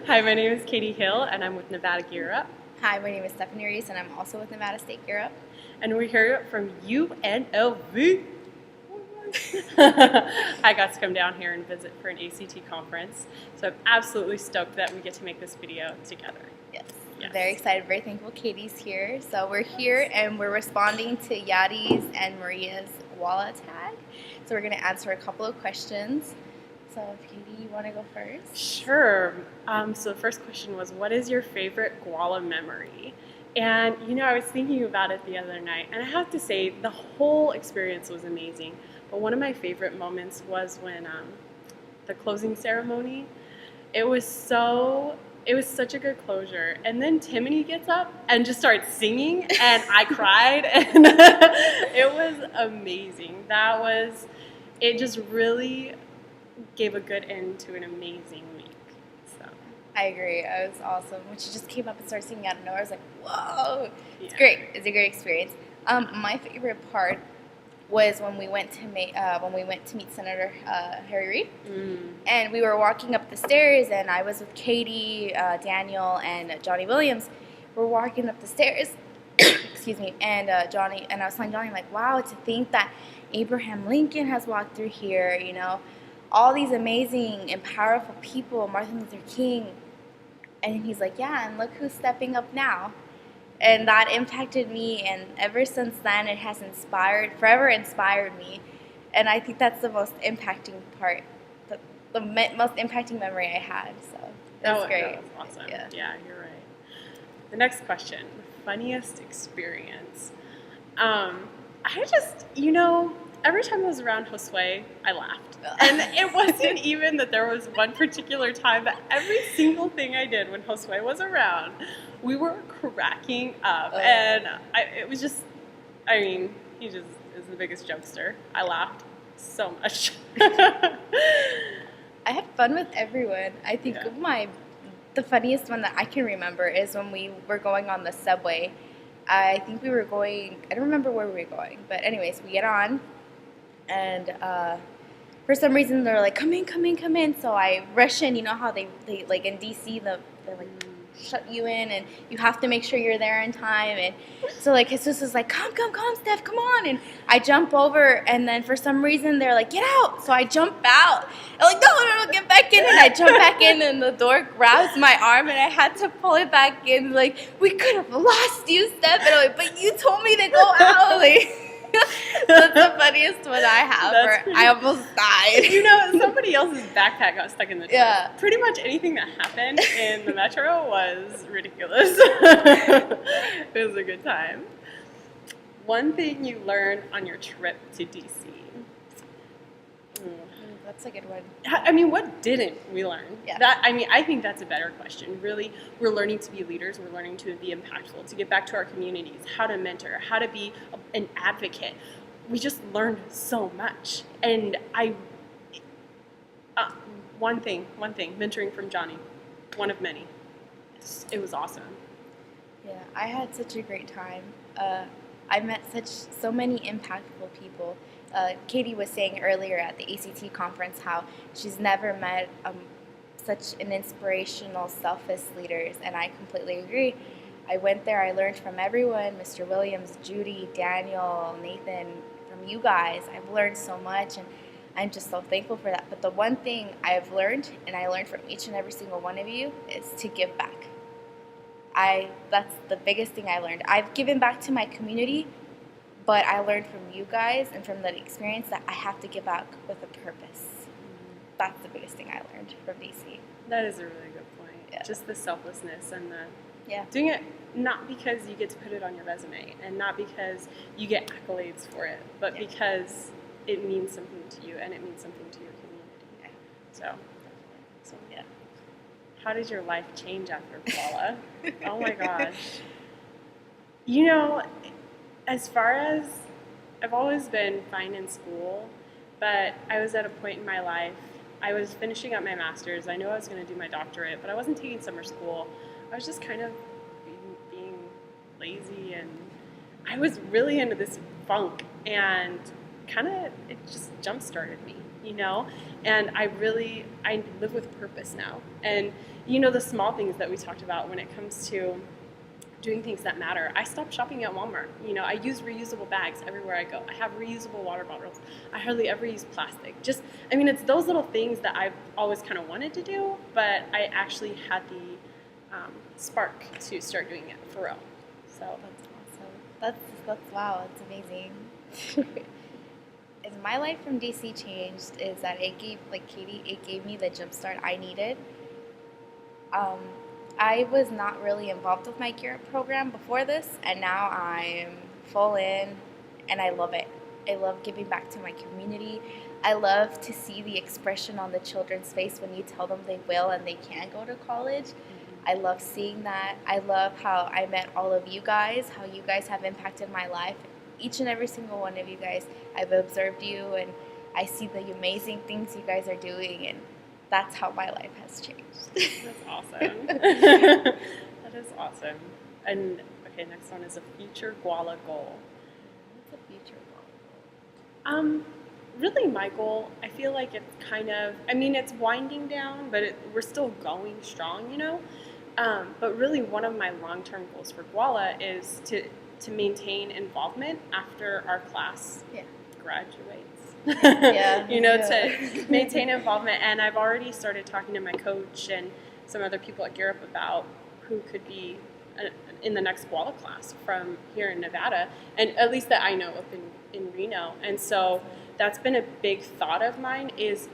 Hi, my name is Katie Hill, and I'm with Nevada Gearup. Hi, my name is Stephani and I'm also with Nevada State Gearup. And we're here from UNLV. I got to come down here and visit for an ACT conference, so I'm absolutely stoked that we get to make this video together. Yes. Yes. Very excited, very thankful Katie's here. So we're here and we're responding to Yadi's and Maria's GUALA Tag. So we're going to answer a couple of questions. So Katie, you want to go first? Sure. So the first question was, what is your favorite GUALA memory? And I was thinking about it the other night, and I have to say the whole experience was amazing. But one of my favorite moments was when the closing ceremony. It was such a good closure. And then Timony gets up and just starts singing, and I cried, and it was amazing. It just really gave a good end to an amazing week. So I agree. It was awesome. When she just came up and started singing out of nowhere, I was like, whoa. It's yeah. great. It's a great experience. My favorite part was when we went to meet Senator Harry Reid, and we were walking up the stairs, and I was with Katie, Daniel, and Johnny Williams. We're walking up the stairs, excuse me, and I was telling Johnny, like, wow, to think that Abraham Lincoln has walked through here, all these amazing and powerful people, Martin Luther King, and he's like, yeah, and look who's stepping up now. And that impacted me, and ever since then it has forever inspired me. And I think that's the most impacting part, the most impacting memory I had. So it was great. That was awesome. Yeah, you're right. The next question, funniest experience. I just, every time I was around Josue, I laughed. And it wasn't even that there was one particular time, but every single thing I did when Josue was around, we were cracking up. And it was just, he just is the biggest jokester. I laughed so much. I had fun with everyone. I think the funniest one that I can remember is when we were going on the subway. I think we were going, I don't remember where we were going, but anyways, we get on, and for some reason they're like, come in. So I rush in. You know how they like in DC, they like shut you in, and you have to make sure you're there in time. And so like Jesus is like, come, Steph, come on. And I jump over, and then for some reason they're like, get out. So I jump out. I'm like, no, get back in. And I jump back in, and the door grabs my arm, and I had to pull it back in. Like, we could have lost you, Steph. And I'm like, but you told me to go out. Like, that's the funniest one I have, where I almost died. Somebody else's backpack got stuck in the door. Yeah. Pretty much anything that happened in the metro was ridiculous. It was a good time. One thing you learned on your trip to DC. That's a good one. What didn't we learn? Yeah. I think that's a better question. Really, we're learning to be leaders. We're learning to be impactful, to get back to our communities, how to mentor, how to be an advocate. We just learned so much. And one thing, mentoring from Johnny, one of many. It was awesome. Yeah, I had such a great time. I met so many impactful people. Katie was saying earlier at the ACT conference how she's never met such an inspirational, selfless leaders, and I completely agree. I went there, I learned from everyone, Mr. Williams, Judy, Daniel, Nathan, from you guys. I've learned so much, and I'm just so thankful for that. But the one thing I've learned, and I learned from each and every single one of you, is to give back. That's the biggest thing I learned. I've given back to my community, but I learned from you guys and from the experience that I have to give back with a purpose. That's the biggest thing I learned from DC. That is a really good point. Yeah. Just the selflessness and Yeah. doing it not because you get to put it on your resume and not because you get accolades for it, but because it means something to you and it means something to your community. So yeah. How did your life change after GUALA? Oh my gosh. As far as, I've always been fine in school, but I was at a point in my life, I was finishing up my master's. I knew I was going to do my doctorate, but I wasn't taking summer school. I was just kind of being lazy, and I was really into this funk, and it just jump-started me. you know? And I live with purpose now. And, the small things that we talked about when it comes to doing things that matter. I stopped shopping at Walmart. I use reusable bags everywhere I go. I have reusable water bottles. I hardly ever use plastic. It's those little things that I've always kind of wanted to do, but I actually had the spark to start doing it for real. So that's awesome. That's wow. That's amazing. As my life from DC changed is that it gave, like Katie, it gave me the jump start I needed. I was not really involved with my Gearup program before this, and now I'm full in, and I love it. I love giving back to my community. I love to see the expression on the children's face when you tell them they will and they can go to college. I love seeing that. I love how I met all of you guys, how you guys have impacted my life. Each and every single one of you guys, I've observed you, and I see the amazing things you guys are doing, and that's how my life has changed. That's awesome. That is awesome. And okay, next one is a future GUALA goal. What's a future GUALA goal? Really my goal, I feel like it's kind of, it's winding down, but we're still going strong, But really one of my long-term goals for GUALA is to maintain involvement after our class graduates. To maintain involvement. And I've already started talking to my coach and some other people at Gearup about who could be in the next GUALA class from here in Nevada, and at least that I know up in Reno. And so that's been a big thought of mine, is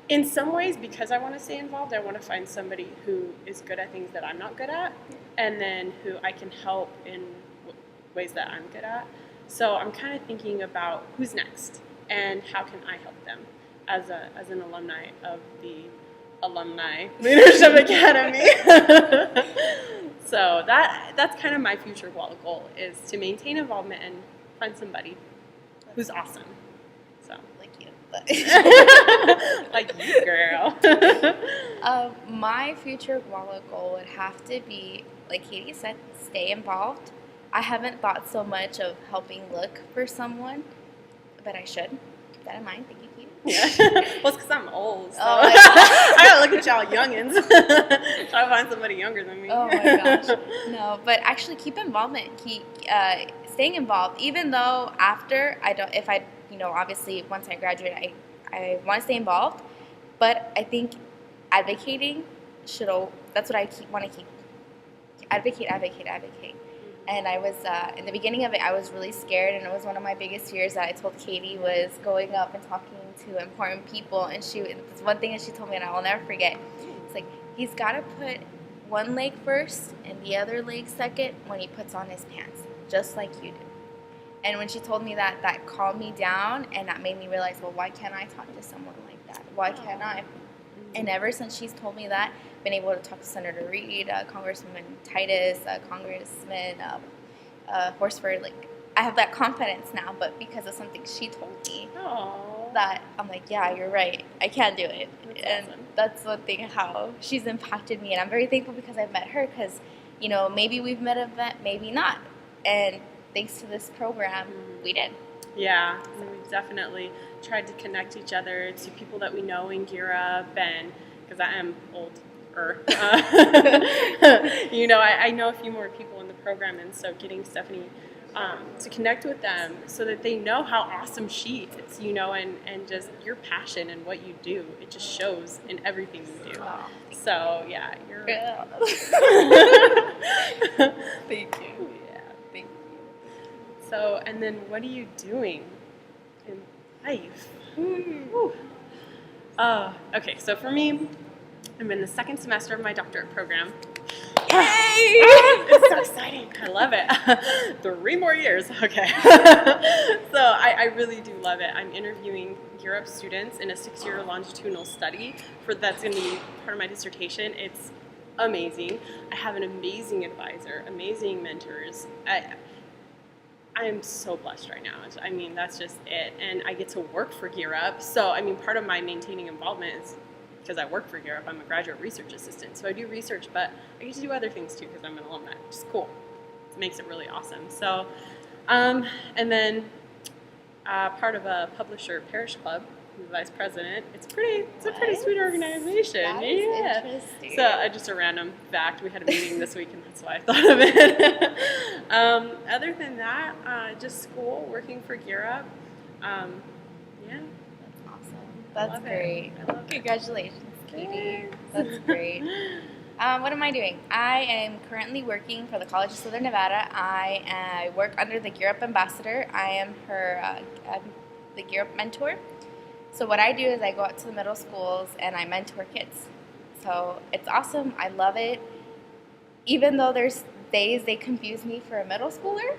in some ways, because I want to stay involved, I want to find somebody who is good at things that I'm not good at, and then who I can help in ways that I'm good at. So I'm kind of thinking about who's next and how can I help them as an alumni of the Alumni Leadership Academy. So that's kind of my future GUALA goal, is to maintain involvement and find somebody who's awesome. So like you. Like you, girl. My future GUALA goal would have to be, like Katie said, stay involved. I haven't thought so much of helping look for someone, but I should. Keep that in mind. Thank you, Katie. Yeah. Well, it's because I'm old, so oh my I gotta look at y'all youngins. Try to find somebody younger than me. Oh my gosh. No, but actually keep involvement. Keep staying involved. Even though after obviously once I graduate, I want to stay involved. But I think advocating that's what I want to keep. Advocate. And I was, in the beginning of it, I was really scared, and it was one of my biggest fears that I told Katie was going up and talking to important people. And it's one thing that she told me, and I will never forget. It's like, he's got to put one leg first and the other leg second when he puts on his pants, just like you do. And when she told me that, that calmed me down, and that made me realize, well, why can't I talk to someone like that? Why can't I? And ever since she's told me that, I've been able to talk to Senator Reed, Congressman Titus, Congressman Horsford. Like, I have that confidence now, but because of something she told me, that I'm like, yeah, you're right. I can do it. That's awesome. That's one thing how she's impacted me, and I'm very thankful because I've met her. Because maybe we've met a vet, maybe not, and thanks to this program, we did. Yeah, and we've definitely tried to connect each other to people that we know in Gearup, and because I am older, I know a few more people in the program, and so getting Stephanie to connect with them so that they know how awesome she is, and just your passion and what you do, it just shows in everything you do. Oh, so yeah, you're. Thank you. So, and then what are you doing in life? Okay, so for me, I'm in the second semester of my doctorate program. Yay! It's so exciting. I love it. 3 more years. Okay. So I really do love it. I'm interviewing Gearup students in a 6-year longitudinal study that's going to be part of my dissertation. It's amazing. I have an amazing advisor, amazing mentors. I am so blessed right now. That's just it. And I get to work for Gearup. So, part of my maintaining involvement is because I work for Gearup. I'm a graduate research assistant. So I do research, but I get to do other things too because I'm an alumni, which is cool. It makes it really awesome. So, and then part of a publisher parish club I'm the vice president. It's a pretty sweet organization. That is interesting. So just a random fact. We had a meeting this week, and that's why I thought of it. Other than that, just school, working for Gearup. Yeah. That's awesome. That's great. I love it. Congratulations, Katie. That's great. What am I doing? I am currently working for the College of Southern Nevada. I work under the Gearup ambassador. I am I'm the Gearup mentor. So what I do is I go out to the middle schools and I mentor kids. So it's awesome. I love it. Even though there's days they confuse me for a middle schooler.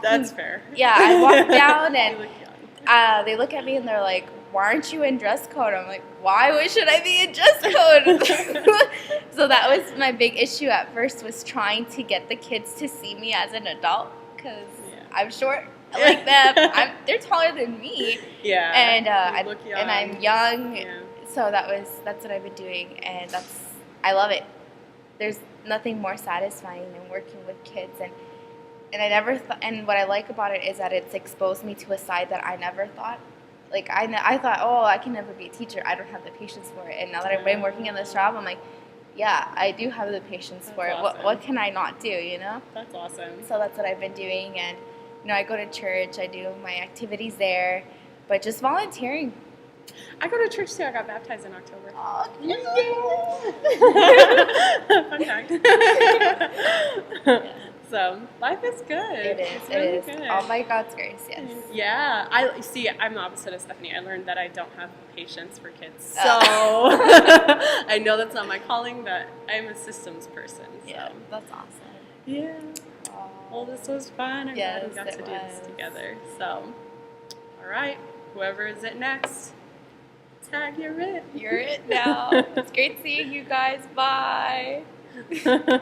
That's fair. Yeah, I walk down and You look young. they look at me and they're like, "Why aren't you in dress code?" I'm like, "Why should I be in dress code?" So that was my big issue at first, was trying to get the kids to see me as an adult, because I'm short like them. They're taller than me. Yeah. And you look young. and I'm young. Yeah. So that's what I've been doing, and I love it. There's nothing more satisfying than working with kids, and I never thought. And what I like about it is that it's exposed me to a side that I never thought. Like I thought, oh, I can never be a teacher. I don't have the patience for it. And now that I've been working in this job, I'm like, yeah, I do have the patience for it. Awesome. What can I not do? You know. That's awesome. So that's what I've been doing, and I go to church. I do my activities there, but just volunteering. I go to church too. I got baptized in October. Oh, Fun fact. So life is good. It is. It's really It is. good. All by God's grace. Yes. Yeah. I'm the opposite of Stephanie. I learned that I don't have patience for kids. So I know that's not my calling, but I'm a systems person. So. Yeah, that's awesome. Yeah. Aw. Well, this was fun. I'm glad we got to do this was. together. So, all right. Whoever is it next, tag, you're it. You're it now. It's great seeing you guys. Bye.